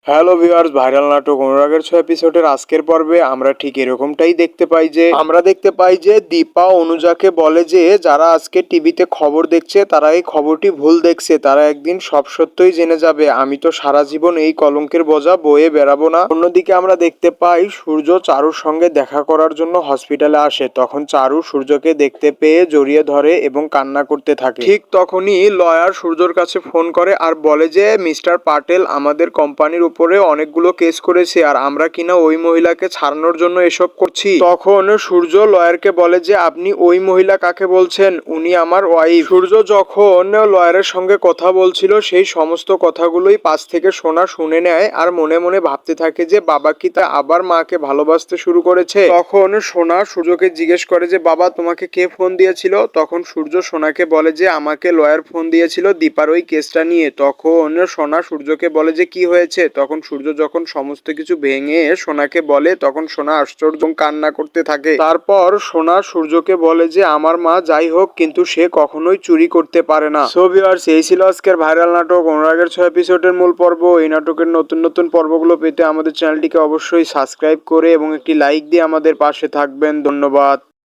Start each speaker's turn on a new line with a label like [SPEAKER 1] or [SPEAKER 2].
[SPEAKER 1] Hello viewers, viral নাটক অনুরাগের ৬ এপিসোডের আজকের পর্বে আমরা ঠিক এরকমটাই দেখতে পাই যে দীপা অনুজাকে বলে যে যারা আজকে টিভিতে খবর দেখছে তারা এই খবরটি ভুল দেখছে, তারা একদিন সব সত্যই জেনে যাবে। আমি তো সারা জীবন এই কলঙ্কের বোঝা বয়ে বেড়াবো না। অন্যদিকে আমরা দেখতে পাই সূর্য চারুর সঙ্গে দেখা করার জন্য হসপিটালে আসে। তখন চারু সূর্যকে দেখতে পেয়ে জড়িয়ে ধরে এবং কান্না করতে থাকে। ঠিক তখনই লয়ার সূর্যর কাছে ফোন করে আর বলে যে মিস্টার পাটেল আমাদের কোম্পানির উপরে অনেকগুলো কেস করেছে আর আমরা কিনা ওই মহিলাকে ছাড়ানোর জন্য এসব করছি। তখন সূর্য লয়ারকে বলে যে আপনি ওই মহিলা কাকে বলছেন? উনি আমার ওয়াইফ। সূর্য যখন লয়ারের সঙ্গে কথা বলছিল সেই সমস্ত কথাগুলোই পাশ থেকে সোনা শুনে নেয় আর মনে মনে ভাবতে থাকে যে বাবা কি তা আবার মাকে ভালোবাসতে শুরু করেছে। তখন সোনা সূর্যকে জিজ্ঞেস করে যে বাবা তোমাকে কে ফোন দিয়েছিল? তখন সূর্য সোনাকে বলে যে আমাকে লয়ার ফোন দিয়েছিল দীপার ওই কেসটা নিয়ে। তখন সোনা সূর্যকে বলে যে কি হয়েছে? তখন সূর্য যখন সমস্ত কিছু ভেঙে সোনাকে বলে তখন সোনা আশ্চর্য কান্না করতে থাকে। তারপর সোনা সূর্যকে বলে যে আমার মা যাই হোক কিন্তু সে কখনোই চুরি করতে পারে না। সো ভিউয়ার্স, এই ছিল আজকের ভাইরাল নাটক অনুরাগের ৬ এপিসোডের মূল পর্ব। এই নাটকের নতুন নতুন পর্বগুলো পেতে আমাদের চ্যানেলটিকে অবশ্যই সাবস্ক্রাইব করে এবং একটি লাইক দিয়ে আমাদের পাশে থাকবেন। ধন্যবাদ।